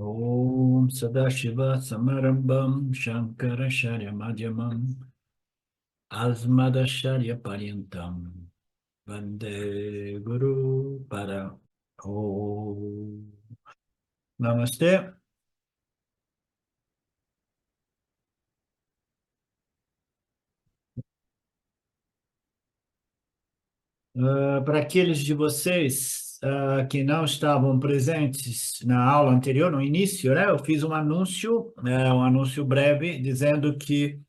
Om Sadashiva Samarambam Shankaracharya Madhyamam Asmadacharya Paryantam Vande Guru Para Om Namastê. Para aqueles de vocês que não estavam presentes na aula anterior, no início, né, eu fiz um anúncio breve, dizendo que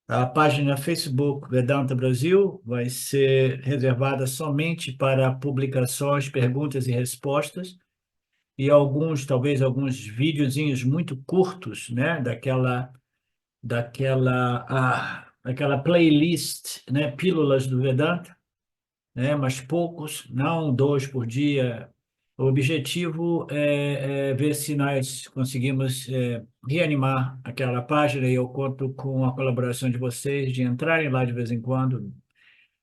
a página Facebook Vedanta Brasil vai ser reservada somente para publicações, perguntas e respostas e talvez alguns videozinhos muito curtos, né, daquela playlist, né, Pílulas do Vedanta, né, mas poucos, não dois por dia. O objetivo é ver se nós conseguimos reanimar aquela página, e eu conto com a colaboração de vocês, de entrarem lá de vez em quando,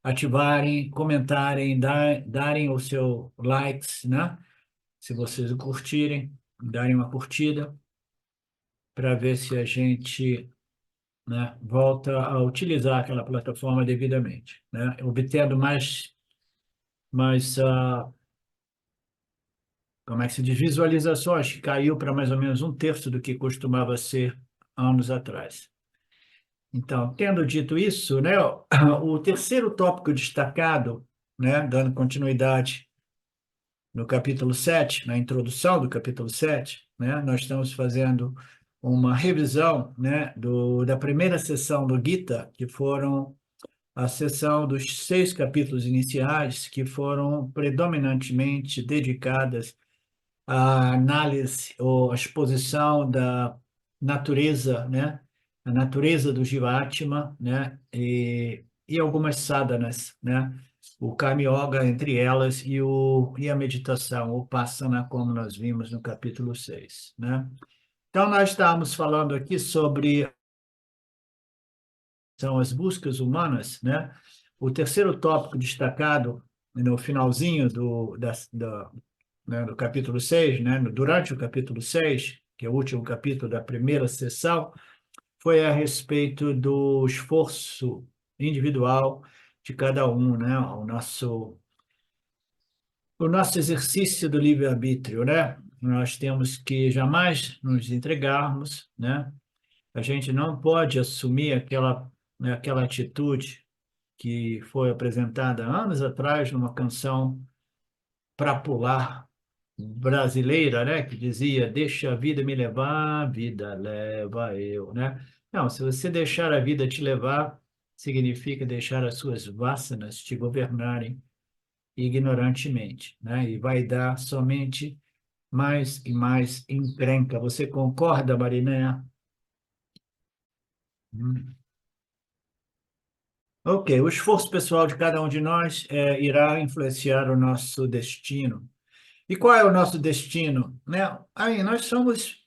ativarem, comentarem, darem o seu likes, né? Se vocês curtirem, darem uma curtida, para ver se a gente, né, volta a utilizar aquela plataforma devidamente, né? Obtendo mais, como é que se diz, visualizações, que caiu para mais ou menos um terço do que costumava ser anos atrás. Então, tendo dito isso, né, o terceiro tópico destacado, né, dando continuidade no capítulo 7, na introdução do capítulo 7, né, nós estamos fazendo uma revisão, né, da primeira sessão do Gita, que foram a sessão dos 6 capítulos iniciais, que foram predominantemente dedicadas à análise ou à exposição da natureza, né, a natureza do Jivatma, né, e algumas sadhanas, né, o Karma Yoga entre elas e a meditação, o Passana, como nós vimos no capítulo 6, né? Então, nós estamos falando aqui sobre são as buscas humanas, né? O terceiro tópico destacado no finalzinho né, do capítulo 6, né? Durante o capítulo 6, que é o último capítulo da primeira sessão, foi a respeito do esforço individual de cada um, né? O nosso exercício do livre-arbítrio, né? Nós temos que jamais nos entregarmos, né? A gente não pode assumir aquela atitude que foi apresentada anos atrás numa canção para pular brasileira, né, que dizia: deixa a vida me levar, a vida leva eu, né? Não, se você deixar a vida te levar, significa deixar as suas vássanas te governarem ignorantemente, né? E vai dar somente mais e mais encrenca. Você concorda, Mariné? Hum. Ok, o esforço pessoal de cada um de nós irá influenciar o nosso destino. E qual é o nosso destino, né? Aí, nós somos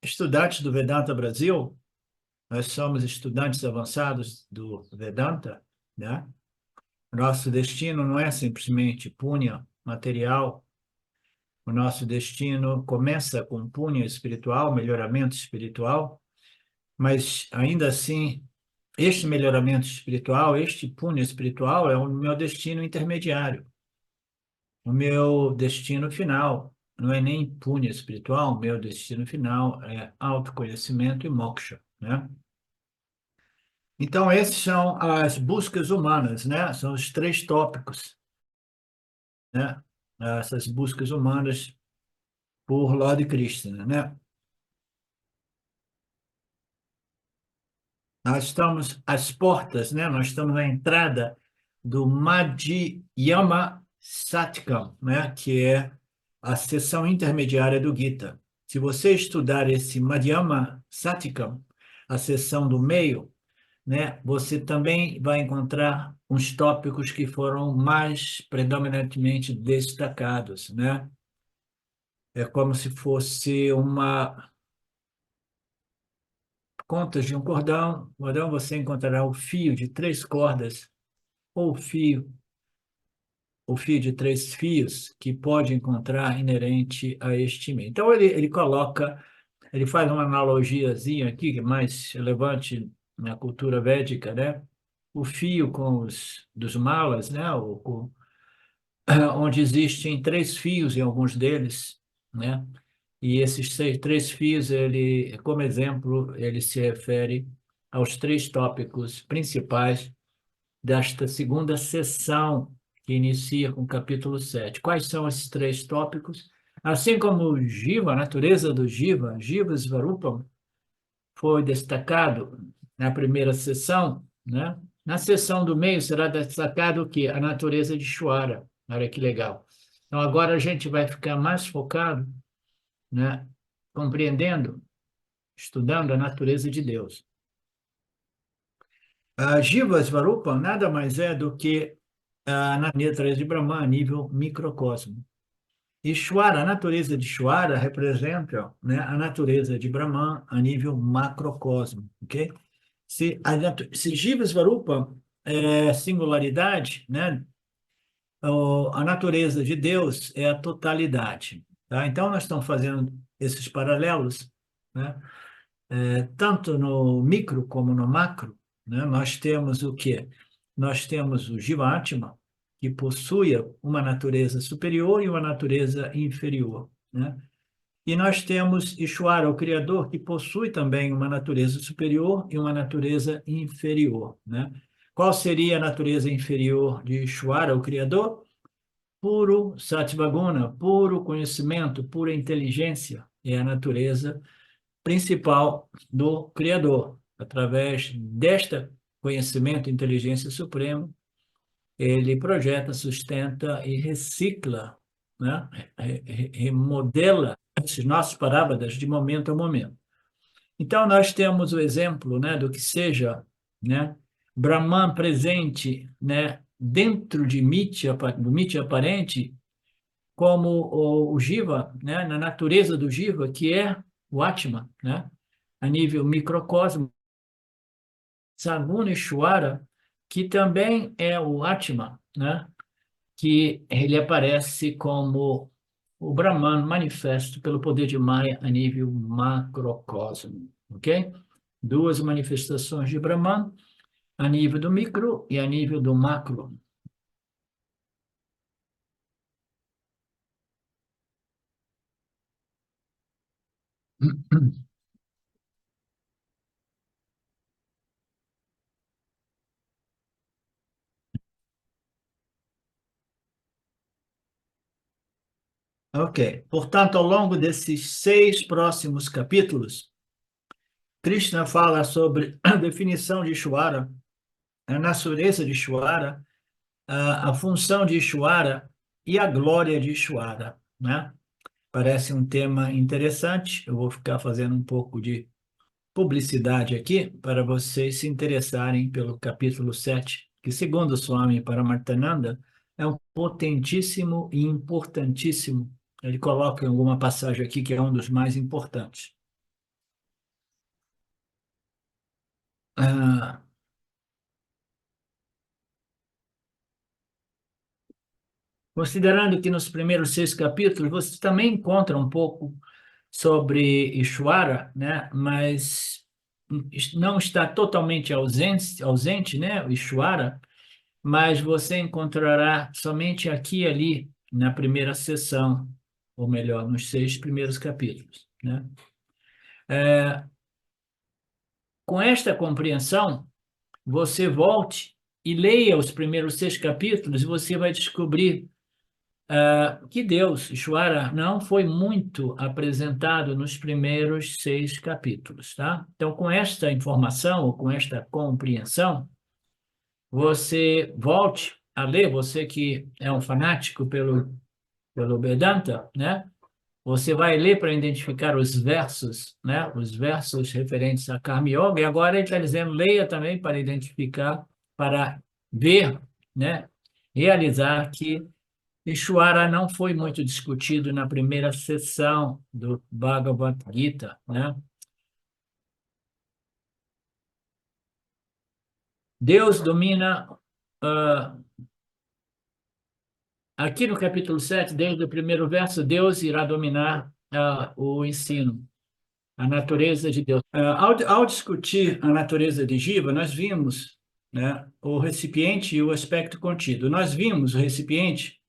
estudantes do Vedanta Brasil, nós somos estudantes avançados do Vedanta, né? Nosso destino não é simplesmente punha material, o nosso destino começa com punha espiritual, melhoramento espiritual, mas ainda assim, este melhoramento espiritual, este punha espiritual é o meu destino intermediário. O meu destino final não é nem punha espiritual, o meu destino final é autoconhecimento e moksha, né? Então, esses são as buscas humanas, né? São os 3 tópicos, né? Essas buscas humanas por Lord Krishna, né? Nós estamos às portas, né? Nós estamos na entrada do Madhyama Satkam, né? Que é a seção intermediária do Gita. Se você estudar esse Madhyama Satikam, a seção do meio, né, você também vai encontrar uns tópicos que foram mais predominantemente destacados, né? É como se fosse uma contas de um cordão, você encontrará o fio de 3 cordas ou o fio o fio de três fios que pode encontrar inerente a este meio. Então, ele coloca, ele faz uma analogiazinha aqui, que é mais relevante na cultura védica, né? O fio com dos malas, né? Onde existem três fios em alguns deles, né? E esses três fios, ele, como exemplo, ele se refere aos três tópicos principais desta segunda sessão, que inicia com o capítulo 7. Quais são esses três tópicos? Assim como o Jiva, a natureza do Jiva, Jiva Svarupam, foi destacado na primeira sessão, né? Na sessão do meio será destacado o quê? A natureza de Shwara. Olha que legal. Então, agora a gente vai ficar mais focado, né? Compreendendo, estudando a natureza de Deus. A Jiva Svarupam nada mais é do que a natureza de Brahman a nível microcosmo. E Shwara, a natureza de Shwara representa, né, a natureza de Brahman a nível macrocosmo, ok? Se Jiva Svarupa é singularidade, né, a natureza de Deus é a totalidade, tá? Então, nós estamos fazendo esses paralelos, né, tanto no micro como no macro, né, nós temos o quê? Nós temos o Jivatma, que possui uma natureza superior e uma natureza inferior, né? E nós temos Ishwara, o Criador, que possui também uma natureza superior e uma natureza inferior, né? Qual seria a natureza inferior de Ishwara, o Criador? Puro Satvaguna, puro conhecimento, pura inteligência, é a natureza principal do Criador. Através desta conhecimento, inteligência suprema, ele projeta, sustenta e recicla, né? Remodela esses nossos parábolas de momento a momento. Então, nós temos o exemplo, né, do que seja, né, Brahman presente, né, dentro de do Mitya aparente, como o Jiva, né, na natureza do Jiva, que é o Atma, né, a nível microcosmo, Saguna Ishwara, que também é o Atma, né, que ele aparece como o Brahman manifesto pelo poder de Maya a nível macrocosmo, ok? Duas manifestações de Brahman a nível do micro e a nível do macro. Ok. Portanto, ao longo desses 6 próximos capítulos, Krishna fala sobre a definição de Ishwara, a natureza de Ishwara, a função de Ishwara e a glória de Ishwara, né? Parece um tema interessante. Eu vou ficar fazendo um pouco de publicidade aqui para vocês se interessarem pelo capítulo 7, que, segundo o Swami Paramartananda, é um potentíssimo e importantíssimo. Ele coloca em alguma passagem aqui que é um dos mais importantes. Ah, considerando que nos primeiros 6 capítulos você também encontra um pouco sobre Ishwara, né? Mas não está totalmente ausente, né? O Ishwara, mas você encontrará somente aqui e ali na primeira sessão, ou melhor, nos 6 primeiros capítulos, né? Com esta compreensão, você volte e leia os primeiros 6 capítulos e você vai descobrir que Deus, Ishvara, não foi muito apresentado nos primeiros 6 capítulos, tá? Então, com esta informação, ou com esta compreensão, você volte a ler, você que é um fanático pelo Vedanta, né? Você vai ler para identificar os versos, né? Os versos referentes a Karma Yoga, e agora ele está dizendo, leia também para identificar, para ver, né? Realizar que Ishwara não foi muito discutido na primeira sessão do Bhagavad Gita, né? Deus domina aqui no capítulo 7, desde o primeiro verso, Deus irá dominar o ensino, a natureza de Deus. Ao discutir a natureza de Jiva, nós vimos, né, o recipiente e o aspecto contido. Nós vimos o recipiente,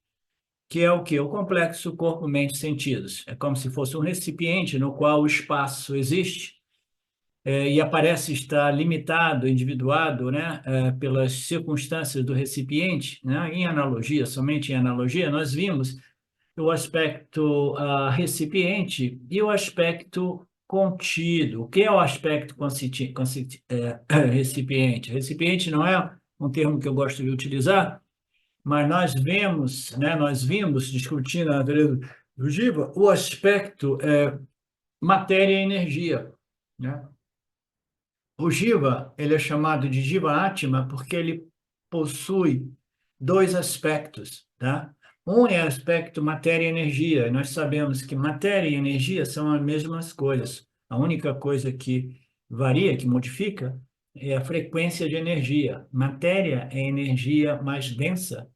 que é o quê? O complexo corpo, mente, sentidos. É como se fosse um recipiente no qual o espaço existe e aparece estar limitado, individuado, né, pelas circunstâncias do recipiente, né, em analogia, somente em analogia, nós vimos o aspecto recipiente e o aspecto contido. O que é o aspecto recipiente? Recipiente não é um termo que eu gosto de utilizar, mas nós vemos, né, nós vimos, discutindo a natureza do Jiva, o aspecto matéria e energia, né? O Jiva, ele é chamado de Jiva Atma porque ele possui dois aspectos, tá? Um é o aspecto matéria e energia. Nós sabemos que matéria e energia são as mesmas coisas. A única coisa que varia, que modifica, é a frequência de energia. Matéria é energia mais densa,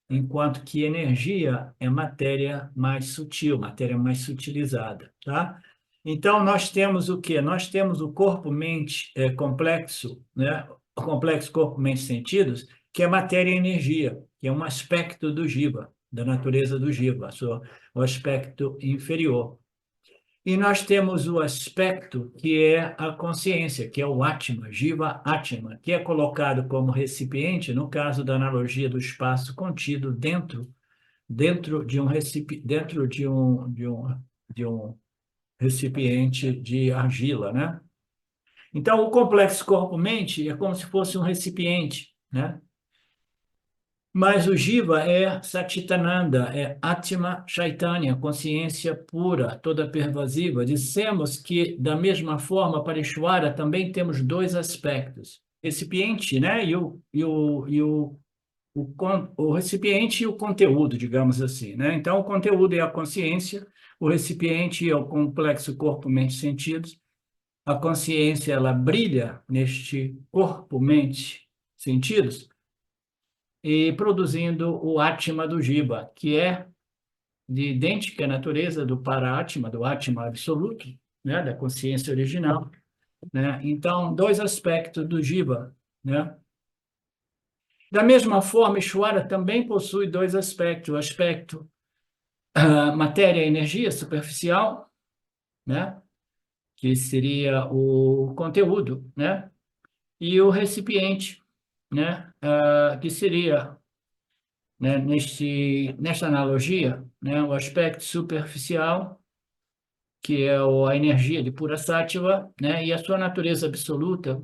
enquanto que energia é matéria mais sutil, matéria mais sutilizada, tá? Então, nós temos o quê? Nós temos o corpo-mente complexo, né? O complexo corpo-mente-sentidos, que é matéria e energia, que é um aspecto do Jiva, da natureza do Jiva, o aspecto inferior. E nós temos o aspecto que é a consciência, que é o Atma, Jiva Atma, que é colocado como recipiente, no caso da analogia do espaço contido dentro de um recipiente de argila, né? Então, o complexo corpo-mente é como se fosse um recipiente, né? Mas o Jiva é Satchitananda, é Atma Chaitanya, consciência pura, toda pervasiva. Dissemos que, da mesma forma, para Ishvara também temos dois aspectos. Recipiente, né? O recipiente e o conteúdo, digamos assim, né? Então, o conteúdo é a consciência, o recipiente é o complexo corpo, mente, sentidos. A consciência, ela brilha neste corpo, mente, sentidos, e produzindo o Atma do Jiva, que é de idêntica natureza do Para-Atma, do Atma absoluto, né, da consciência original, né? Então, dois aspectos do Jiva, né? Da mesma forma, Ishvara também possui dois aspectos, o aspecto matéria e energia superficial, né, que seria o conteúdo, né, e o recipiente, né, que seria, né, nesta analogia, né, o aspecto superficial, que é a energia de pura sattva, né, e a sua natureza absoluta,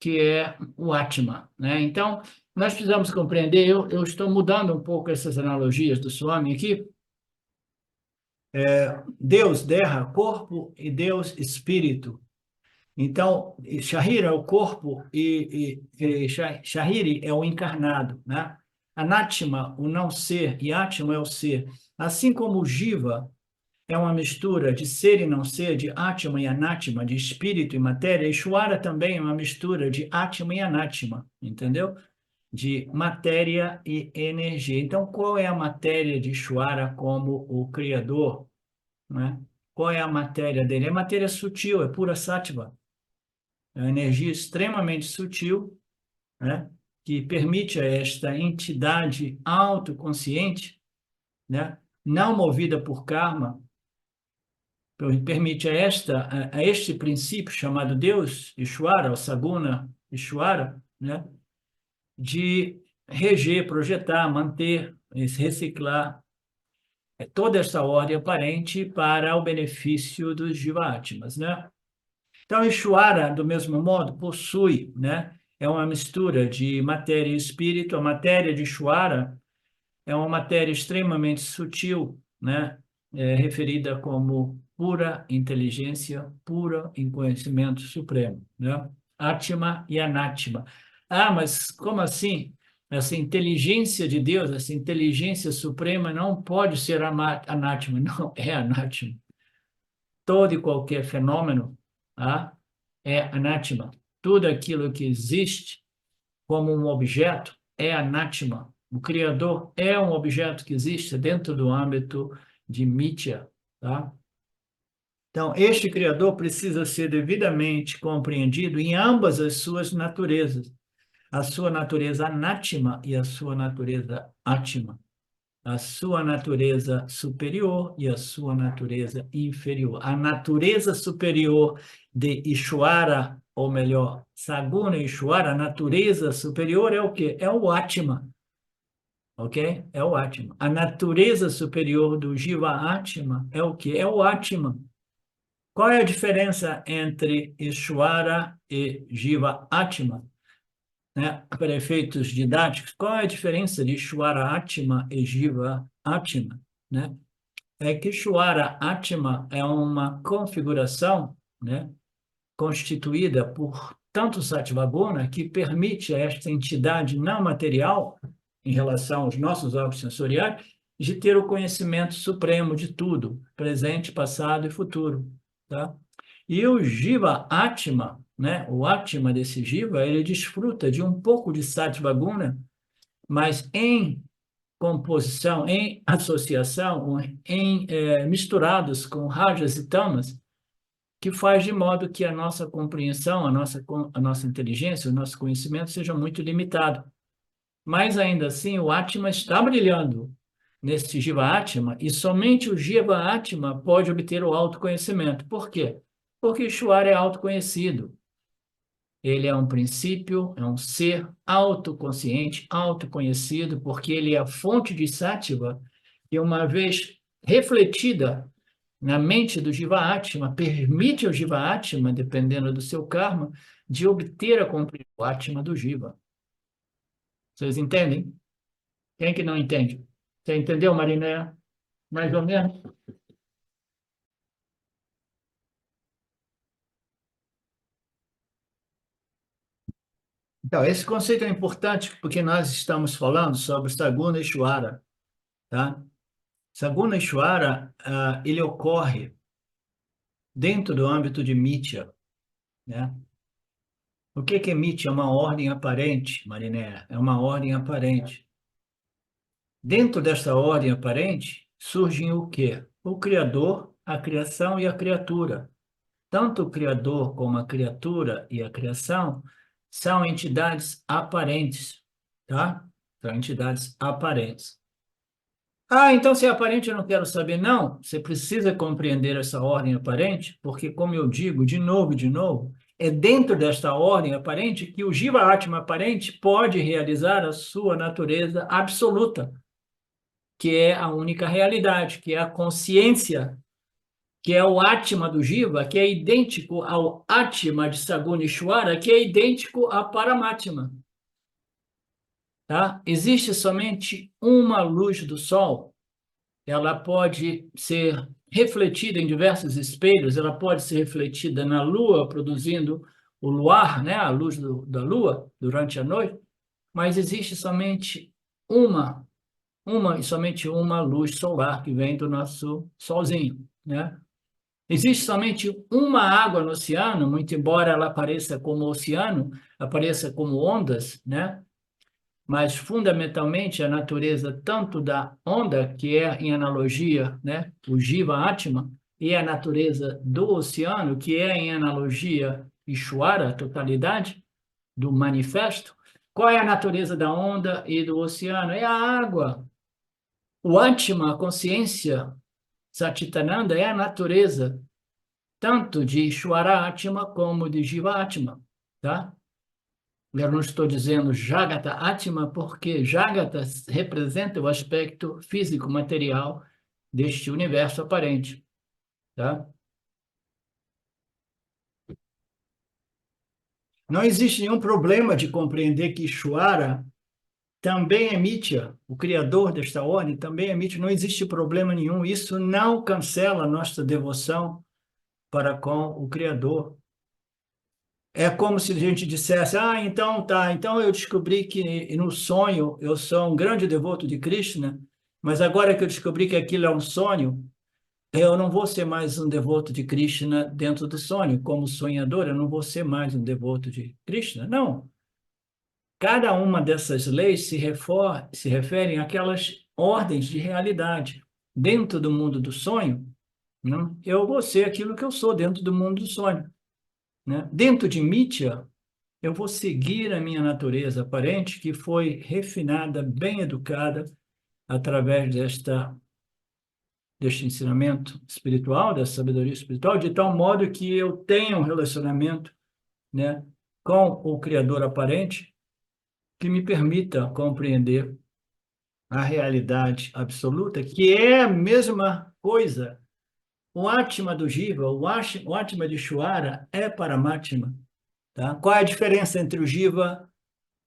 que é o Atma, né? Então, nós precisamos compreender, eu estou mudando um pouco essas analogias do Swami aqui. Deus, terra, corpo e Deus, espírito. Então, Shahira é o corpo e Shahiri é o encarnado, né? Anatma, o não ser, e Atma é o ser. Assim como o Jiva é uma mistura de ser e não ser, de Atma e Anatma, de espírito e matéria, Ishvara também é uma mistura de Atma e Anatma, entendeu? De matéria e energia. Então, qual é a matéria de Ishvara como o Criador, né? Qual é a matéria dele? É matéria sutil, é pura sattva. É uma energia extremamente sutil, né? Que permite a esta entidade autoconsciente, né? Não movida por karma, permite a este princípio chamado Deus, Ishvara, ou Saguna Ishvara, né? De reger, projetar, manter, reciclar toda essa ordem aparente para o benefício dos Jivatmas, né? Então, Ishvara, do mesmo modo, possui, né? É uma mistura de matéria e espírito. A matéria de Ishvara é uma matéria extremamente sutil, né? Referida como pura inteligência, pura em conhecimento supremo, né? Atma e Anatma. Ah, mas como assim? Essa inteligência de Deus, essa inteligência suprema não pode ser anátema, não é anátema. Todo e qualquer fenômeno, tá, é anátema. Tudo aquilo que existe como um objeto é anátema, O Criador é um objeto que existe dentro do âmbito de Mitya, tá? Então, este Criador precisa ser devidamente compreendido em ambas as suas naturezas, a sua natureza anátima e a sua natureza átima, a sua natureza superior e a sua natureza inferior. A natureza superior de Ishvara, ou melhor, Saguna Ishvara, a natureza superior é o quê? É o Atma, ok? É o Atma. A natureza superior do Jiva Atma é o quê? É o Atma. Qual é a diferença entre Ishvara e Jiva Atma? Né? Para efeitos didáticos, qual é a diferença de Ishvara Atma e Jiva Atma? Né? É que Ishvara Atma é uma configuração, né, constituída por tanto Sattvaguna que permite a esta entidade não material, em relação aos nossos órgãos sensoriais, de ter o conhecimento supremo de tudo, presente, passado e futuro. Tá? E o Jiva Atma, né, o Atma desse Jiva, ele desfruta de um pouco de Sattvaguna, mas em composição, em associação, misturados com rajas e tamas, que faz de modo que a nossa compreensão, a nossa inteligência, o nosso conhecimento seja muito limitado. Mas, ainda assim, o Atma está brilhando nesse Jiva Atma, e somente o Jiva Atma pode obter o autoconhecimento. Por quê? Porque Ishvara é autoconhecido. Ele é um princípio, é um ser autoconsciente, autoconhecido, porque ele é a fonte de Sattva, e uma vez refletida na mente do Jiva Atma, permite ao Jiva Atma, dependendo do seu karma, de obter a compreensão Atma do Jiva. Vocês entendem? Quem que não entende? Você entendeu, Mariné? Mais ou menos? Então, esse conceito é importante porque nós estamos falando sobre Saguna Ishvara, tá? Saguna Ishvara, ele ocorre dentro do âmbito de Mitya, né? O que é Mitya? É uma ordem aparente, Mariné, é uma ordem aparente. Dentro dessa ordem aparente, surgem o quê? O Criador, a criação e a criatura. Tanto o Criador como a criatura e a criação são entidades aparentes, tá? São entidades aparentes. Ah, então se é aparente eu não quero saber. Não, você precisa compreender essa ordem aparente, porque, como eu digo de novo, é dentro desta ordem aparente que o Jiva Atma aparente pode realizar a sua natureza absoluta, que é a única realidade, que é a consciência, que é o Atma do Jiva, que é idêntico ao Atma de Saguna Ishvara, que é idêntico a Paramatma. Tá? Existe somente uma luz do Sol, ela pode ser refletida em diversos espelhos, ela pode ser refletida na Lua, produzindo o luar, né? A luz da Lua durante a noite, mas existe somente uma e somente uma luz solar que vem do nosso solzinho, né? Existe somente uma água no oceano, muito embora ela apareça como oceano, apareça como ondas, né? Mas fundamentalmente a natureza tanto da onda, que é em analogia, né, o Jiva Atma, e a natureza do oceano, que é em analogia Ishvara, a totalidade do manifesto. Qual é a natureza da onda e do oceano? É a água. O Atma, a consciência Satitananda, é a natureza tanto de Ishvara Atma como de Jiva Atma, tá? Eu não estou dizendo Jagata Atma, porque Jagata representa o aspecto físico, material deste universo aparente, tá? Não existe nenhum problema de compreender que Ishvara também é Mitya, o criador desta ordem também é Mitya, não existe problema nenhum, isso não cancela a nossa devoção para com o Criador. É como se a gente dissesse, então tá, então eu descobri que no sonho eu sou um grande devoto de Krishna, mas agora que eu descobri que aquilo é um sonho, eu não vou ser mais um devoto de Krishna dentro do sonho. Como sonhador, eu não vou ser mais um devoto de Krishna. Não. Cada uma dessas leis se referem àquelas ordens de realidade. Dentro do mundo do sonho, né, eu vou ser aquilo que eu sou dentro do mundo do sonho. Né? Dentro de Mithya, eu vou seguir a minha natureza aparente, que foi refinada, bem educada, através deste ensinamento espiritual, dessa sabedoria espiritual, de tal modo que eu tenha um relacionamento, né, com o Criador aparente que me permita compreender a realidade absoluta, que é a mesma coisa. O Atma do Jiva, o Atma de Ishvara é Paramatma. Tá? Qual é a diferença entre o Jiva,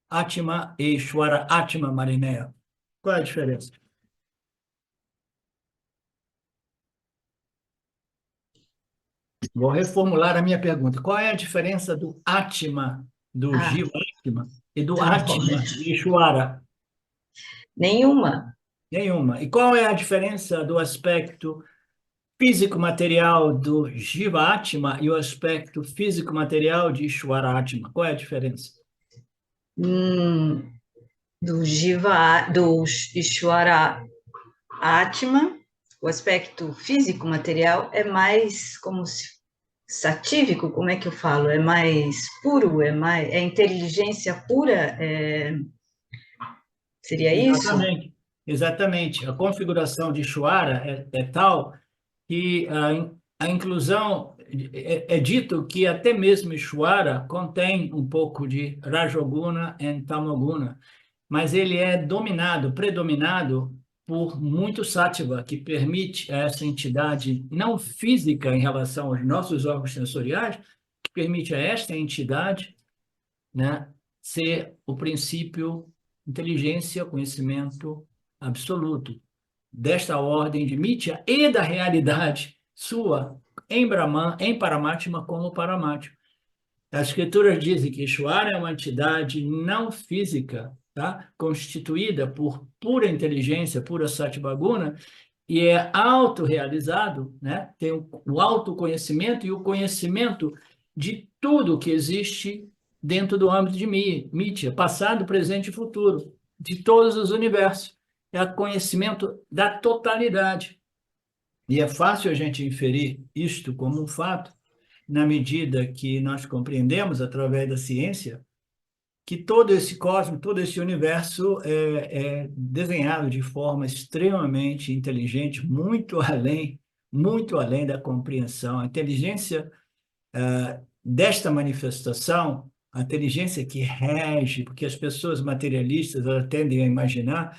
Atma e Ishvara, Atma Marineya? Qual é a diferença? Vou reformular a minha pergunta. Qual é a diferença do Atma, do Ah, Jiva Atma, e do tá bom. Atma de Ishvara? Nenhuma. Nenhuma. E qual é a diferença do aspecto físico-material do Jiva Atma e o aspecto físico-material de Ishvara Atma? Qual é a diferença? Hum, do Ishwara Atma, o aspecto físico, material, é mais como se satívico, como é que eu falo? É mais puro, é inteligência pura, seria isso? Exatamente. Exatamente. A configuração de Ishvara é tal que a inclusão é dito que até mesmo Ishvara contém um pouco de Rajoguna e Tamoguna, mas ele é dominado, predominado por muito Sattva, que permite a essa entidade não física em relação aos nossos órgãos sensoriais, que permite a esta entidade, né, ser o princípio inteligência, conhecimento absoluto desta ordem de Mithya e da realidade sua em Brahman, em Paramatma como Paramatma. As escrituras dizem que Ishvara é uma entidade não física, tá? Constituída por pura inteligência, pura Sattvaguna, e é autorrealizado, né? Tem o autoconhecimento e o conhecimento de tudo que existe dentro do âmbito de Mithya, passado, presente e futuro, de todos os universos. É o conhecimento da totalidade. E é fácil a gente inferir isto como um fato, na medida que nós compreendemos, através da ciência, que todo esse cosmos, todo esse universo é desenhado de forma extremamente inteligente, muito além da compreensão. A inteligência desta manifestação, a inteligência que rege, porque as pessoas materialistas elas tendem a imaginar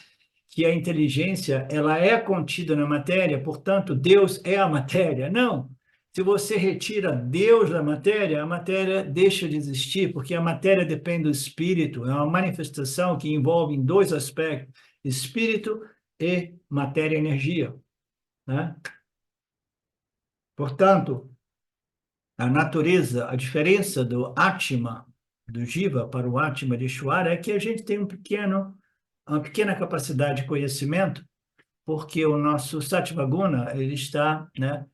que a inteligência ela é contida na matéria, portanto, Deus é a matéria. Não. Se você retira Deus da matéria, a matéria deixa de existir, porque a matéria depende do espírito, é uma manifestação que envolve em dois aspectos, espírito e matéria-energia, né? Portanto, a natureza, a diferença do Atma, do Jiva para o Atma de Ishvara é que a gente tem uma pequena capacidade de conhecimento, porque o nosso Sattvaguna ele está, né,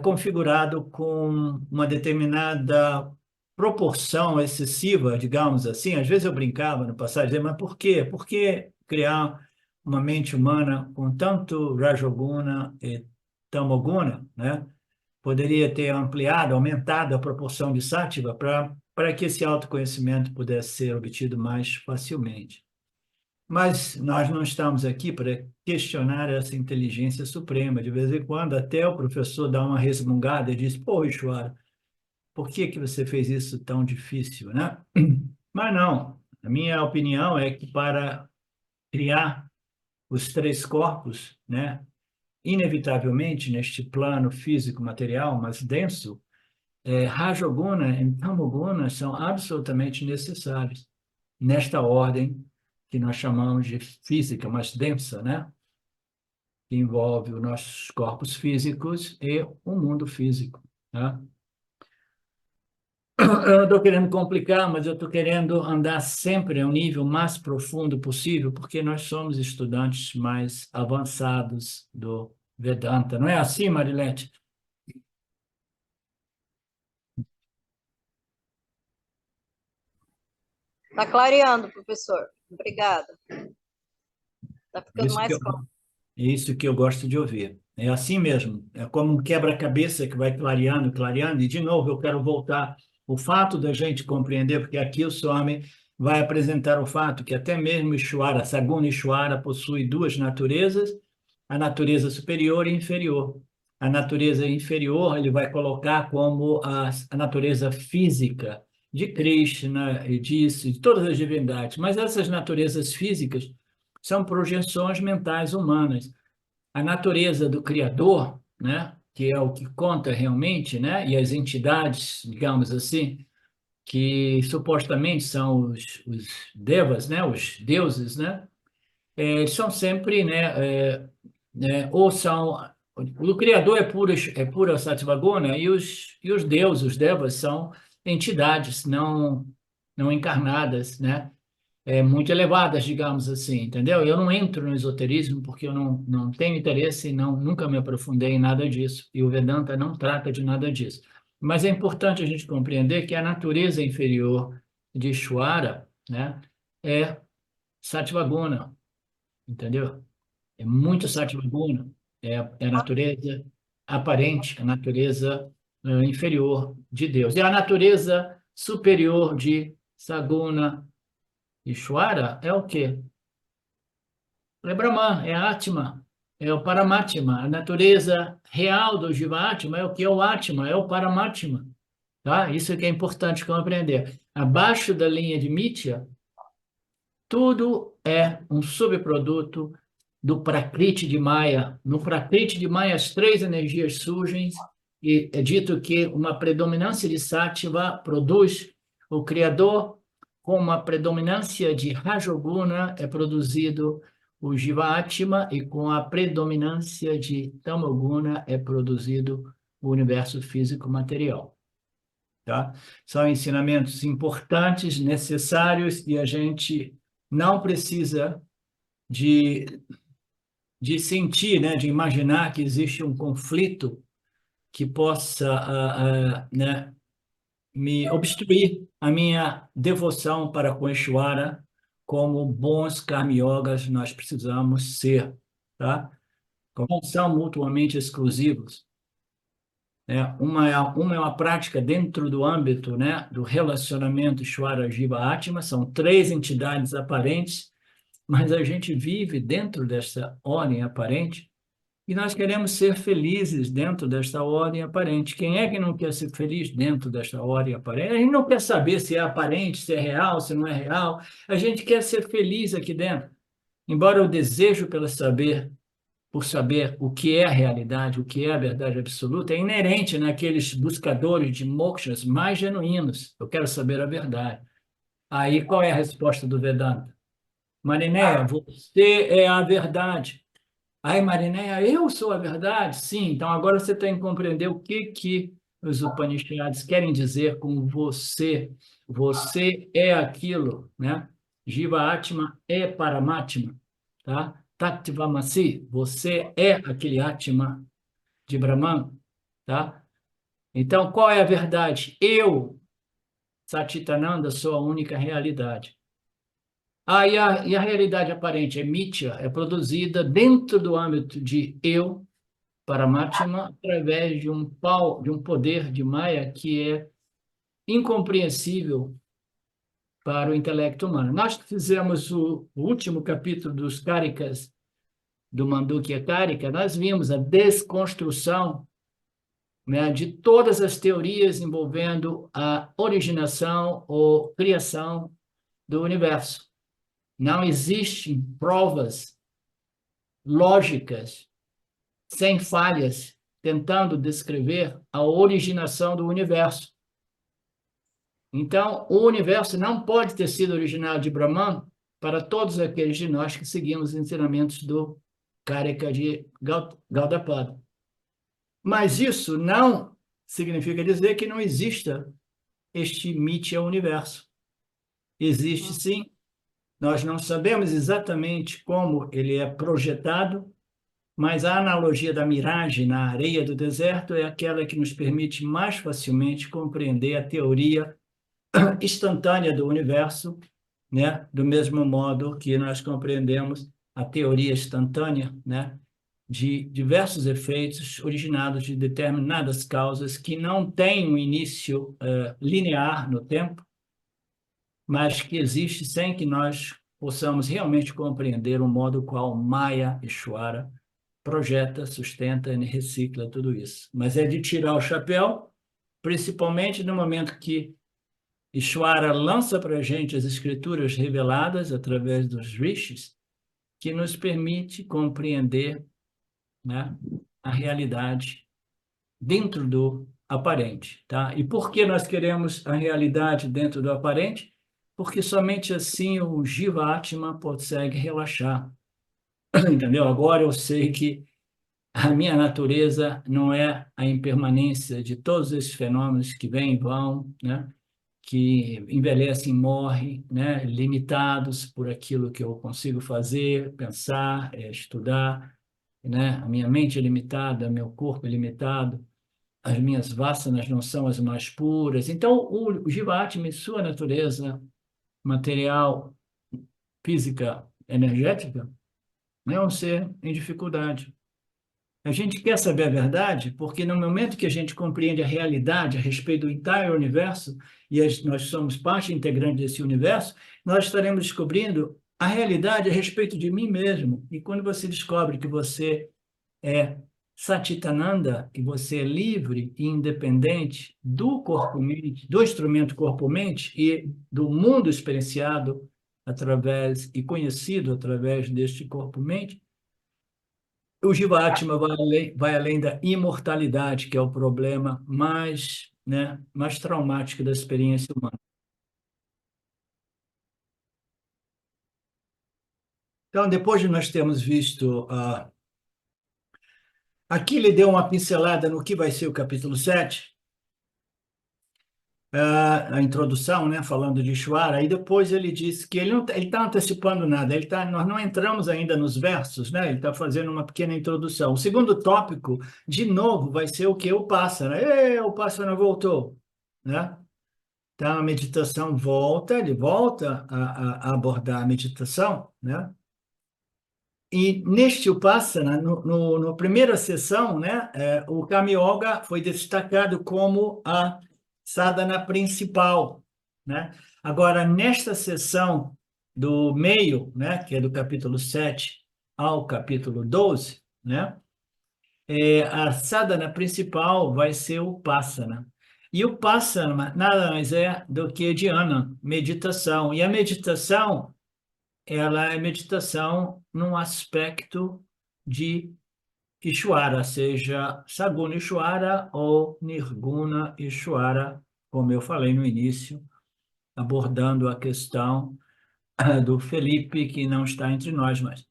configurado com uma determinada proporção excessiva, digamos assim. Às vezes eu brincava no passado, dizendo, mas por quê? Por que criar uma mente humana com tanto Rajoguna e Tamoguna, né? Poderia ter ampliado, aumentado a proporção de Sattva para que esse autoconhecimento pudesse ser obtido mais facilmente. Mas nós não estamos aqui para questionar essa inteligência suprema. De vez em quando, até o professor dá uma resmungada e diz: Pô, Ishwara, por que que você fez isso tão difícil, né? Mas não. A minha opinião é que para criar os três corpos, né, inevitavelmente neste plano físico material mais denso, Rajoguna e Tamoguna são absolutamente necessários nesta ordem que nós chamamos de física mais densa, né? Que envolve os nossos corpos físicos e o mundo físico, né? Eu não estou querendo complicar, mas eu estou querendo andar sempre a um nível mais profundo possível, porque nós somos estudantes mais avançados do Vedanta. Não é assim, Marilete? Está clareando, professor. Obrigada. Está ficando Isso que mais eu, claro. isso que eu gosto de ouvir. É assim mesmo, é como um quebra-cabeça que vai clareando, clareando, e de novo eu quero voltar. O fato da gente compreender, porque aqui o Swami vai apresentar o fato que até mesmo Ishvara, Saguna Ishvara, possui duas naturezas, a natureza superior e inferior. A natureza inferior ele vai colocar como a natureza física de Krishna e disso, de todas as divindades, mas essas naturezas físicas são projeções mentais humanas. A natureza do Criador, né, que é o que conta realmente, né, e as entidades, digamos assim, que supostamente são os devas, né, os deuses, né, são sempre, ou são o Criador é pura Sattva-guna e os deuses, os devas são entidades não encarnadas, né? Muito elevadas, digamos assim, entendeu? Eu não entro no esoterismo porque eu não tenho interesse e nunca me aprofundei em nada disso. E o Vedanta não trata de nada disso. Mas é importante a gente compreender que a natureza inferior de Ishvara, né, é Sattva-guna, entendeu? É muito Sattva-guna, é a natureza aparente, a natureza inferior de Deus. E a natureza superior de Saguna Ishvara é o quê? É Brahman, é Atma, é o Paramatma. A natureza real do Jivatma é o que é o Atma, é o Paramatma. Tá? Isso que é importante compreender. Abaixo da linha de Mithya, tudo é um subproduto do Prakriti de Maya. No Prakriti de Maya, as três energias surgem e é dito que uma predominância de Sattva produz o Criador, com uma predominância de Rajoguna é produzido o Jivatma e com a predominância de Tamoguna é produzido o universo físico material. Tá? São ensinamentos importantes, necessários, e a gente não precisa de, de sentir, né, de imaginar que existe um conflito que possa né, me obstruir a minha devoção para com Ishvara, como bons karma yogas nós precisamos ser, tá? Não são mutuamente exclusivos. Uma é uma prática dentro do âmbito, né, do relacionamento Ishvara Jiva Atma, são três entidades aparentes, mas a gente vive dentro dessa ordem aparente e nós queremos ser felizes dentro desta ordem aparente. Quem é que não quer ser feliz dentro desta ordem aparente? A gente não quer saber se é aparente, se é real, se não é real. A gente quer ser feliz aqui dentro. Embora o desejo pelo saber por saber o que é a realidade, o que é a verdade absoluta, é inerente naqueles buscadores de mokshas mais genuínos. Eu quero saber a verdade. Aí, qual é a resposta do Vedanta? Marinéia, você é a verdade. Aí, Marinéia, eu sou a verdade? Sim, então agora você tem que compreender o que os Upanishads querem dizer com você. Você é aquilo, né? Jiva Atma é Paramatma, tá? Tattvamasi, você é aquele Atma de Brahman, tá? Então, qual é a verdade? Eu, Satchitananda, sou a única realidade. E a realidade aparente é Mithya, é produzida dentro do âmbito de eu, Paramatma, através de um poder de Maya que é incompreensível para o intelecto humano. Nós fizemos o último capítulo dos Karikas, do Mandukya Karika, nós vimos a desconstrução, né, de todas as teorias envolvendo a originação ou criação do universo. Não existem provas lógicas, sem falhas, tentando descrever a originação do universo. Então, o universo não pode ter sido originado de Brahman para todos aqueles de nós que seguimos os ensinamentos do Karika de Gaudapada. Mas isso não significa dizer que não exista este Mithya universo. Existe sim, nós não sabemos exatamente como ele é projetado, mas a analogia da miragem na areia do deserto é aquela que nos permite mais facilmente compreender a teoria instantânea do universo né? Do mesmo modo que nós compreendemos a teoria instantânea, né? De diversos efeitos originados de determinadas causas que não têm um início linear no tempo, mas que existe sem que nós possamos realmente compreender o modo qual Maya Ishvara projeta, sustenta e recicla tudo isso. Mas é de tirar o chapéu, principalmente no momento que Ishvara lança para a gente as escrituras reveladas através dos rishis, que nos permite compreender, né, a realidade dentro do aparente, tá? E por que nós queremos a realidade dentro do aparente? Porque somente assim o Jiva Atma consegue relaxar, entendeu? Agora eu sei que a minha natureza não é a impermanência de todos esses fenômenos que vêm e vão, né? Que envelhecem e morrem, né? Limitados por aquilo que eu consigo fazer, pensar, estudar, né? A minha mente é limitada, meu corpo é limitado, as minhas vasanas não são as mais puras. Então, o Jivatma, em sua natureza material, física, energética, é um ser em dificuldade. A gente quer saber a verdade porque no momento que a gente compreende a realidade a respeito do entire universo, e nós somos parte integrante desse universo, nós estaremos descobrindo a realidade a respeito de mim mesmo. E quando você descobre que você é Satitananda, que você é livre e independente do corpo-mente, do instrumento corpo-mente e do mundo experienciado através e conhecido através deste corpo-mente, o Jivatma vai além da imortalidade, que é o problema mais, né, mais traumático da experiência humana. Então, depois de nós termos visto aqui ele deu uma pincelada no que vai ser o capítulo 7, a introdução, né, falando de Ishvara, aí depois ele disse que ele não ele está antecipando nada, nós não entramos ainda nos versos, né, ele está fazendo uma pequena introdução. O segundo tópico, de novo, vai ser o que? O pássaro. O pássaro voltou, né? Então a meditação volta, ele volta a abordar a meditação, né? E neste Upasana, no primeira sessão, né, o Kama Yoga foi destacado como a sadhana principal, né? Agora, nesta sessão do meio, né, que é do capítulo 7 ao capítulo 12, né, a sadhana principal vai ser o Upasana. E o Upasana nada mais é do que dhyana, meditação. E a meditação ela é meditação num aspecto de Ishvara, seja Saguna Ishvara ou Nirguna Ishvara, como eu falei no início, abordando a questão do Felipe, que não está entre nós mais.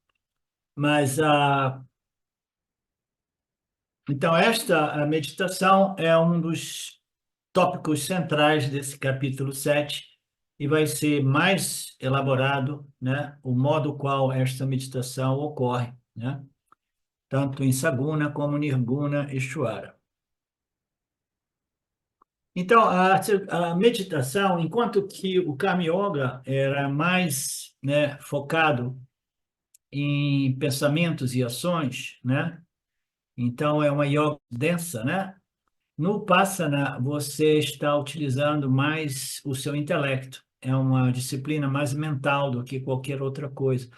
Mas, então, esta a meditação é um dos tópicos centrais desse capítulo 7 e vai ser mais elaborado, né, o modo qual esta meditação ocorre, né, tanto em Saguna como Nirguna Ishvara. Então, a meditação, enquanto que o Karma Yoga era mais, né, focado em pensamentos e ações, né, então é uma yoga densa, né, no Vipassana, você está utilizando mais o seu intelecto. É uma disciplina mais mental do que qualquer outra coisa.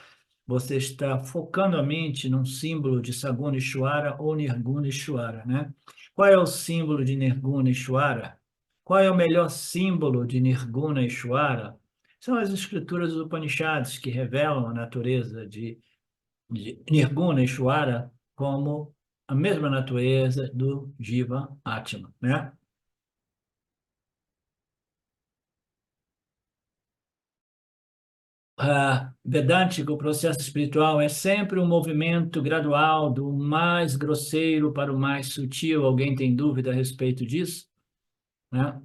Você está focando a mente num símbolo de Saguna Ishvara ou Nirguna Ishvara, né? Qual é o símbolo de Nirguna Ishvara? Qual é o melhor símbolo de Nirguna Ishvara? São as escrituras dos Upanishads que revelam a natureza de Nirguna Ishvara como a mesma natureza do Jiva Atma, né? Vedântico, o processo espiritual é sempre um movimento gradual do mais grosseiro para o mais sutil. Alguém tem dúvida a respeito disso? Né?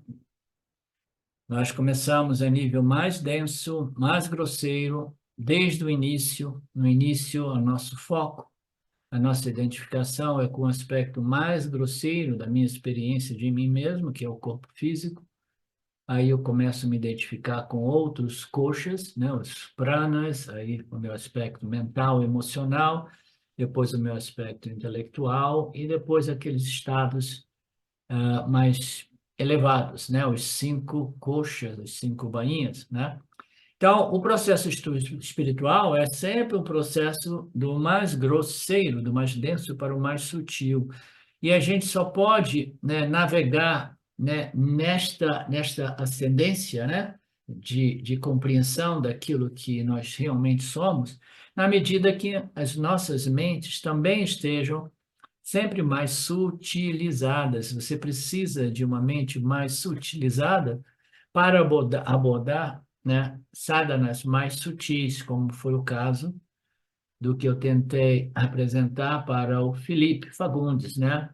Nós começamos a nível mais denso, mais grosseiro, desde o início. No início, o nosso foco, a nossa identificação é com o aspecto mais grosseiro da minha experiência de mim mesmo, que é o corpo físico. aí eu começo a me identificar com outros koshas, né, os pranas, aí o meu aspecto mental, emocional, depois o meu aspecto intelectual e depois aqueles estados mais elevados, né, os 5 koshas, os 5 bainhas, né? Então, o processo espiritual é sempre um processo do mais grosseiro, do mais denso para o mais sutil. E a gente só pode, né, navegar, né, nesta ascendência, né, de compreensão daquilo que nós realmente somos, na medida que as nossas mentes também estejam sempre mais sutilizadas. Você precisa de uma mente mais sutilizada para abordar, né, sadhanas mais sutis, como foi o caso do que eu tentei apresentar para o Felipe Fagundes, né?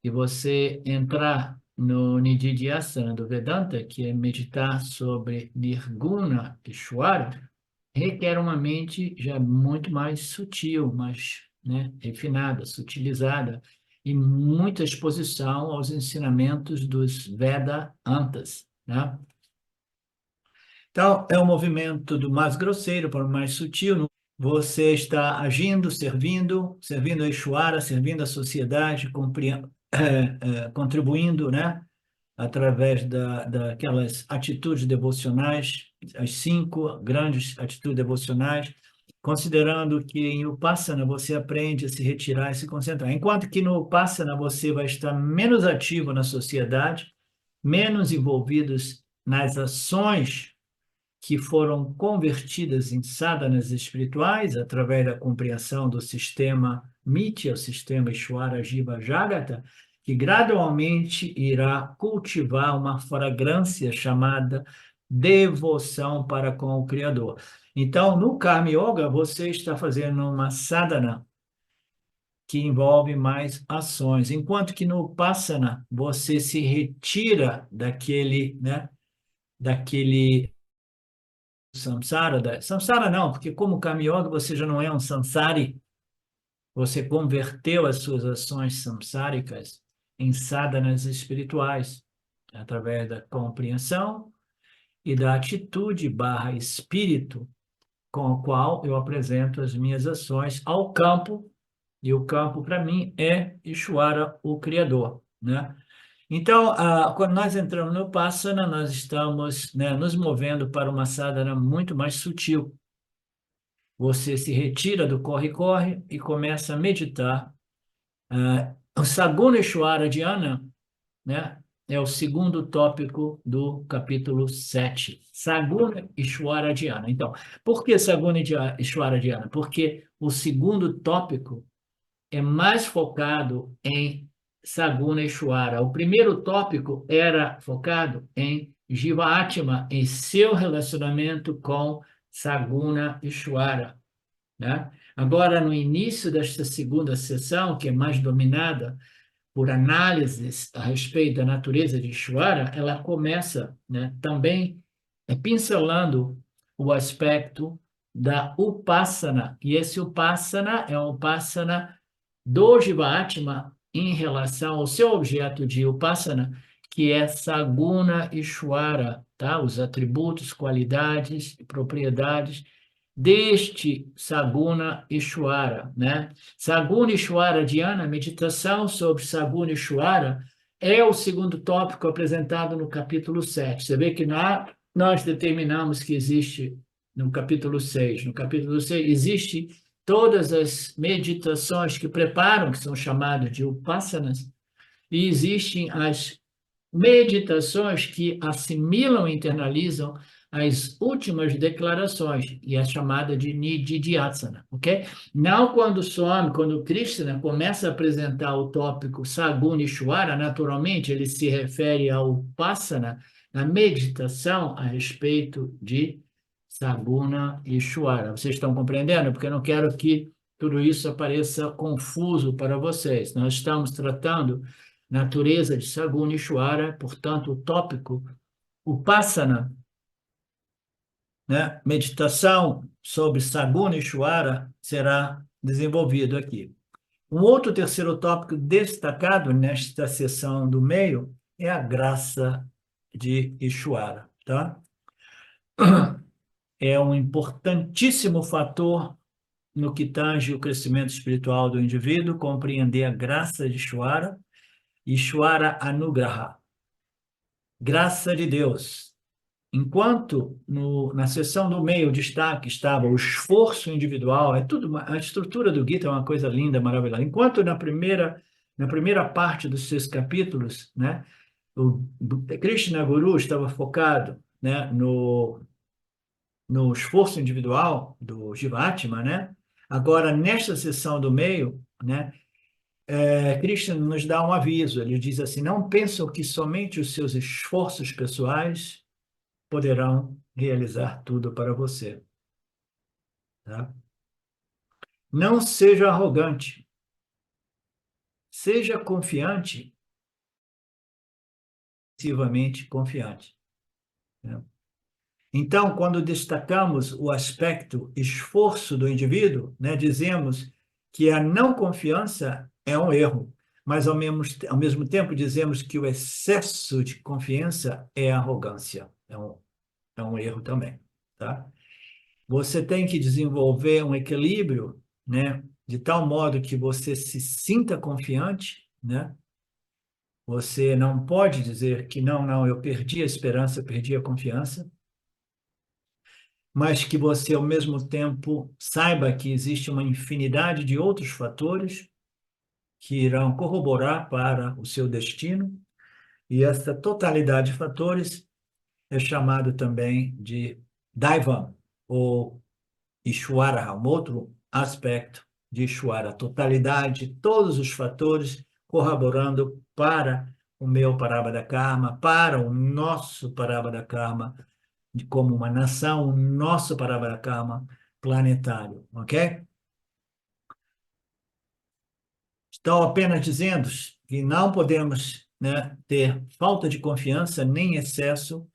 E você entrar no Nididhyasana do Vedanta, que é meditar sobre Nirguna Ishvara, requer uma mente já muito mais sutil, mais, né, refinada, sutilizada, e muita exposição aos ensinamentos dos Vedantas, né? Então, é um movimento do mais grosseiro para o mais sutil. Você está agindo, servindo a Ishvara, servindo a sociedade, contribuindo, né, através daquelas atitudes devocionais, as 5 grandes atitudes devocionais, considerando que em Upasana você aprende a se retirar e se concentrar. Enquanto que no Upasana você vai estar menos ativo na sociedade, menos envolvidos nas ações que foram convertidas em sadhanas espirituais através da compreensão do sistema Mitya, o sistema Ishvara Jiva Jagata, que gradualmente irá cultivar uma fragrância chamada devoção para com o Criador. Então, no Karma Yoga, você está fazendo uma sadhana que envolve mais ações, enquanto que no Upasana você se retira daquele, né, daquele samsara não, porque como Karma Yoga você já não é um samsari, você converteu as suas ações samsáricas em sadhanas espirituais, através da compreensão e da atitude / espírito com o qual eu apresento as minhas ações ao campo, e o campo para mim é Ishvara, o Criador, né? Então, quando nós entramos no Vipassana, nós estamos, né, nos movendo para uma sadhana muito mais sutil. Você se retira do corre-corre e começa a meditar. O Saguna Ishvara Dhyana, né, é o segundo tópico do capítulo 7. Saguna Ishvara Dhyana. Então, por que Saguna Ishvara Dhyana? Porque o segundo tópico é mais focado em Saguna Ishvara. O primeiro tópico era focado em Jiva Atma, em seu relacionamento com Saguna Ishvara, né? Agora, no início desta segunda sessão, que é mais dominada por análises a respeito da natureza de Ishvara, ela começa, né, também pincelando o aspecto da Upasana, e esse Upasana é um Upasana do Jivatma em relação ao seu objeto de Upasana, que é Saguna Ishvara, tá? Os atributos, qualidades e propriedades deste Saguna Ishvara, né? Saguna Ishvara Dhyana, meditação sobre Saguna Ishvara, é o segundo tópico apresentado no capítulo 7. Você vê que nós determinamos que existe no capítulo 6. No capítulo 6 existe todas as meditações que preparam, que são chamadas de Upassanas, e existem as meditações que assimilam e internalizam as últimas declarações, e é chamada de Nididhyasana, ok? Não quando Krishna começa a apresentar o tópico Saguna Ishvara, naturalmente ele se refere ao Upasana, na meditação a respeito de Saguna Ishvara. Vocês estão compreendendo? Porque eu não quero que tudo isso apareça confuso para vocês. Nós estamos tratando natureza de Saguna Ishvara, portanto, o tópico Upasana, né, meditação sobre Saguna Ishvara, será desenvolvido aqui. Um outro terceiro tópico destacado nesta sessão do meio é a graça de Ishwara, tá? É um importantíssimo fator no que tange o crescimento espiritual do indivíduo, compreender a graça de Ishwara, Ishwara Anugraha, graça de Deus. Enquanto na seção do meio, o destaque estava o esforço individual, a estrutura do Gita é uma coisa linda, maravilhosa. Enquanto na primeira parte dos 6 capítulos, né, o Krishna Guru estava focado, né, no esforço individual do Jivatma, né? Agora, nesta seção do meio, né, Krishna nos dá um aviso. Ele diz assim: não pensam que somente os seus esforços pessoais poderão realizar tudo para você, tá? Não seja arrogante, seja confiante, excessivamente confiante, né? Então, quando destacamos o aspecto esforço do indivíduo, né, dizemos que a não confiança é um erro, mas ao mesmo tempo dizemos que o excesso de confiança é arrogância, é um erro também, tá? Você tem que desenvolver um equilíbrio, né, de tal modo que você se sinta confiante, né? Você não pode dizer que não, eu perdi a esperança, perdi a confiança, mas que você, ao mesmo tempo, saiba que existe uma infinidade de outros fatores que irão corroborar para o seu destino, e essa totalidade de fatores é chamado também de Daivam, ou Ishwara, um outro aspecto de Ishwara, a totalidade, todos os fatores corroborando para o meu Parabhada Karma, para o nosso Parabhada Karma, como uma nação, o nosso Parabhada Karma planetário, ok? Estou apenas dizendo que não podemos, né, ter falta de confiança nem excesso,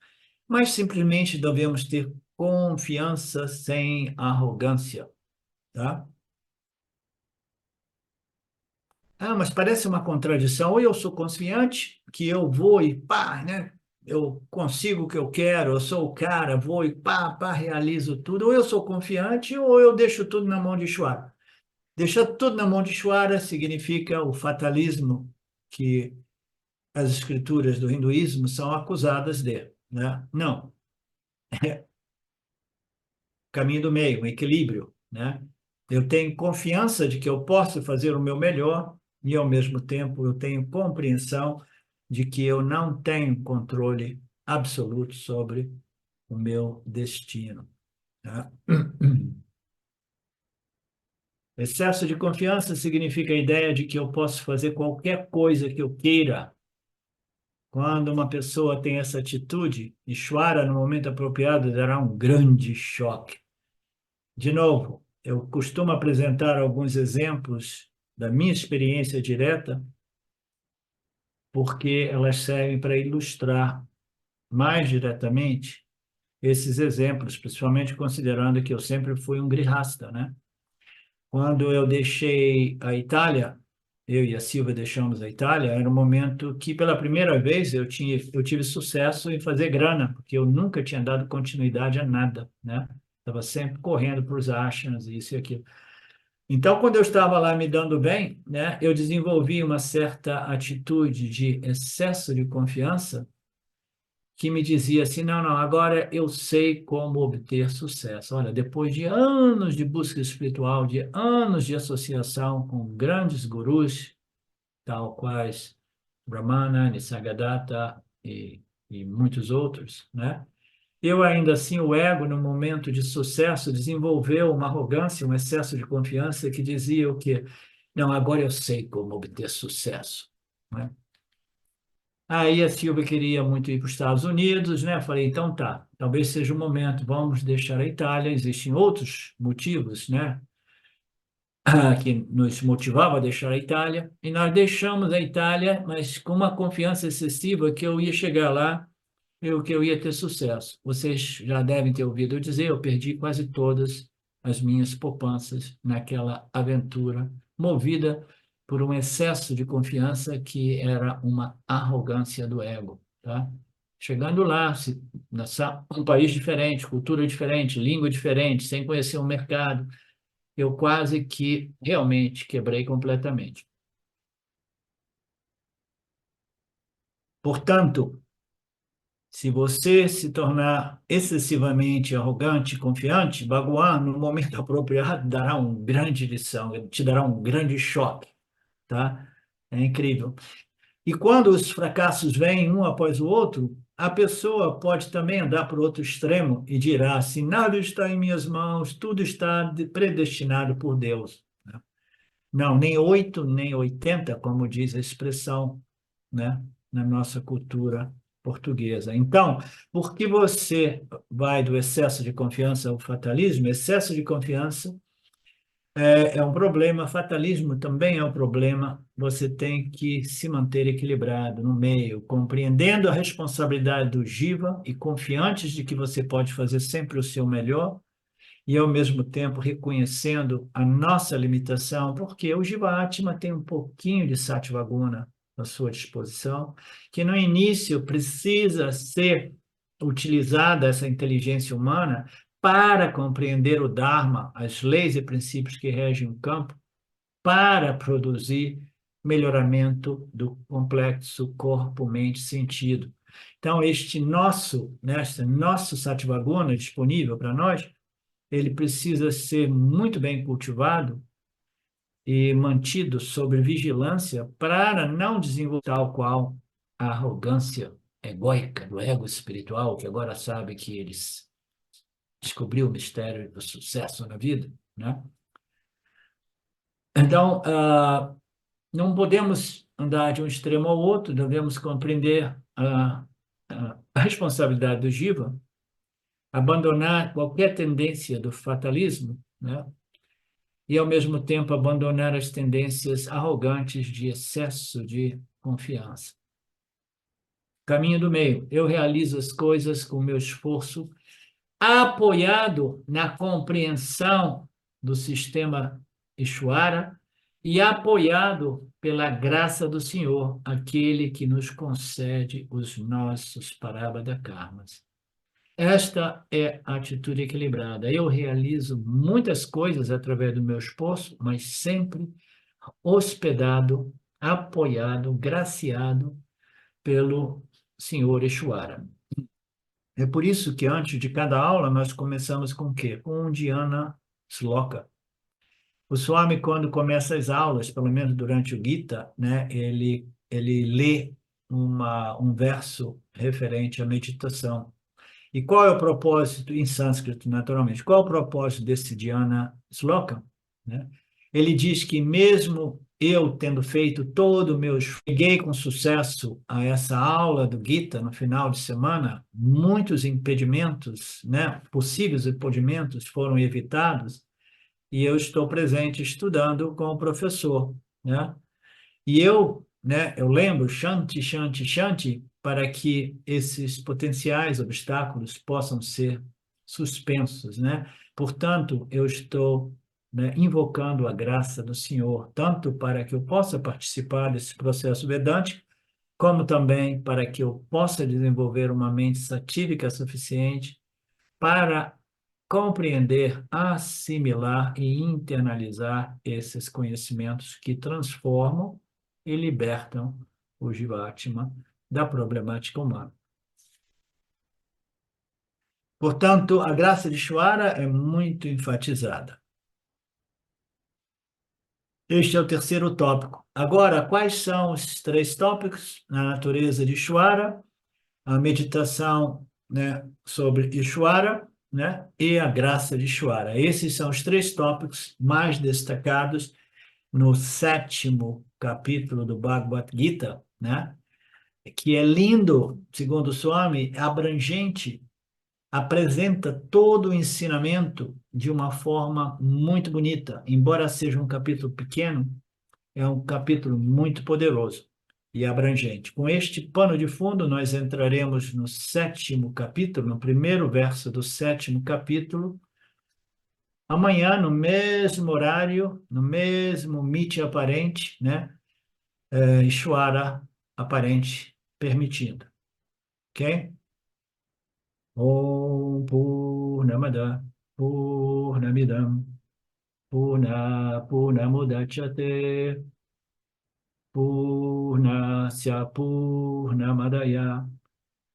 mas simplesmente devemos ter confiança sem arrogância, tá? Mas parece uma contradição. Ou eu sou confiante que eu vou e pá, né? Eu consigo o que eu quero, eu sou o cara, vou e pá, realizo tudo. Ou eu sou confiante ou eu deixo tudo na mão de Ishwara. Deixar tudo na mão de Ishwara significa o fatalismo que as escrituras do hinduísmo são acusadas de, né? Não, caminho do meio, um equilíbrio, né? Eu tenho confiança de que eu posso fazer o meu melhor e, ao mesmo tempo, eu tenho compreensão de que eu não tenho controle absoluto sobre o meu destino, tá? Excesso de confiança significa a ideia de que eu posso fazer qualquer coisa que eu queira. Quando uma pessoa tem essa atitude, Ishvara, no momento apropriado, dará um grande choque. De novo, eu costumo apresentar alguns exemplos da minha experiência direta, porque elas servem para ilustrar mais diretamente esses exemplos, principalmente considerando que eu sempre fui um grihasta, né? Quando eu deixei a Itália, eu e a Silvia deixamos a Itália, era um momento que, pela primeira vez, eu tive sucesso em fazer grana, porque eu nunca tinha dado continuidade a nada, né? Estava sempre correndo para os ashrams, isso e aquilo. Então, quando eu estava lá me dando bem, né, eu desenvolvi uma certa atitude de excesso de confiança que me dizia assim, não, agora eu sei como obter sucesso. Olha, depois de anos de busca espiritual, de anos de associação com grandes gurus, tal quais Brahmana, Nisargadatta e muitos outros, né? Eu ainda assim, o ego, no momento de sucesso, desenvolveu uma arrogância, um excesso de confiança que dizia o quê? Não, agora eu sei como obter sucesso, né? Aí a Silvia queria muito ir para os Estados Unidos, né? Eu falei, então tá, talvez seja o momento, vamos deixar a Itália. Existem outros motivos, né? Que nos motivava a deixar a Itália, e nós deixamos a Itália, mas com uma confiança excessiva que eu ia chegar lá que eu ia ter sucesso. Vocês já devem ter ouvido eu dizer, eu perdi quase todas as minhas poupanças naquela aventura, movida por um excesso de confiança que era uma arrogância do ego, tá? Chegando lá, um país diferente, cultura diferente, língua diferente, sem conhecer o mercado, eu quase que realmente quebrei completamente. Portanto, se você se tornar excessivamente arrogante, confiante, Bhagwan, no momento apropriado, dará uma grande lição, te dará um grande choque, tá? É incrível. E quando os fracassos vêm um após o outro, a pessoa pode também andar para o outro extremo e dirá assim: nada está em minhas mãos, tudo está predestinado por Deus. Não, nem 8, nem 80, como diz a expressão, né, na nossa cultura portuguesa. Então, por que você vai do excesso de confiança ao fatalismo? Excesso de confiança é um problema, fatalismo também é um problema. Você tem que se manter equilibrado no meio, compreendendo a responsabilidade do Jiva e confiantes de que você pode fazer sempre o seu melhor, e ao mesmo tempo reconhecendo a nossa limitação, porque o Jiva-Atma tem um pouquinho de Sattva-guna à sua disposição, que no início precisa ser utilizada essa inteligência humana para compreender o Dharma, as leis e princípios que regem o campo, para produzir melhoramento do complexo corpo, mente, sentido. Então, este nosso Sattva-guna disponível para nós, ele precisa ser muito bem cultivado e mantido sob vigilância para não desenvolver tal qual a arrogância egóica do ego espiritual, que agora sabe que eles descobriu o mistério do sucesso na vida, né? Então, não podemos andar de um extremo ao outro, devemos compreender a responsabilidade do Jiva, abandonar qualquer tendência do fatalismo, né? E, ao mesmo tempo, abandonar as tendências arrogantes de excesso de confiança. Caminho do meio. Eu realizo as coisas com meu esforço, apoiado na compreensão do sistema Ishvara e apoiado pela graça do Senhor, aquele que nos concede os nossos Parabhada Karmas. Esta é a atitude equilibrada. Eu realizo muitas coisas através do meu esforço, mas sempre hospedado, apoiado, graciado pelo Senhor Ishvara. É por isso que antes de cada aula nós começamos com o quê? Com um Dhyana Sloka. O Swami, quando começa as aulas, pelo menos durante o Gita, né, ele lê um verso referente à meditação. E qual é o propósito, em sânscrito, naturalmente, qual é o propósito desse Dhyana Sloka? Né? Ele diz que mesmo eu tendo feito todo o meu esforço, cheguei com sucesso a essa aula do Gita no final de semana, muitos impedimentos, né, possíveis impedimentos foram evitados, e eu estou presente estudando com o professor, né? E eu lembro, Shanti, Shanti, Shanti, para que esses potenciais obstáculos possam ser suspensos, né? Portanto, eu estou, né, invocando a graça do Senhor, tanto para que eu possa participar desse processo vedântico, como também para que eu possa desenvolver uma mente satívica suficiente para compreender, assimilar e internalizar esses conhecimentos que transformam e libertam o Jivatma da problemática humana. Portanto, a graça de Ishvara é muito enfatizada. Este é o terceiro tópico. Agora, quais são os três tópicos? A natureza de Ishvara, a meditação, né, sobre Ishvara, né, e a graça de Ishvara. Esses são os três tópicos mais destacados no 7º capítulo do Bhagavad Gita, né, que é lindo, segundo o Swami, abrangente, apresenta todo o ensinamento de uma forma muito bonita. Embora seja um capítulo pequeno, é um capítulo muito poderoso e abrangente. Com este pano de fundo, nós entraremos no 7º capítulo, no primeiro verso do 7º capítulo, amanhã, no mesmo horário, no mesmo meet aparente, né? Ishvara aparente permitindo. ok? Om Purnamada Purnamidam Purnamudachyate Purnasya Purnamadaya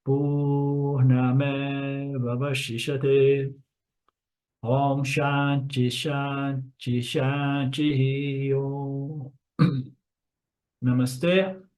Purnameva Vashishate Om Shanti Shanti Shanti Om Namastê.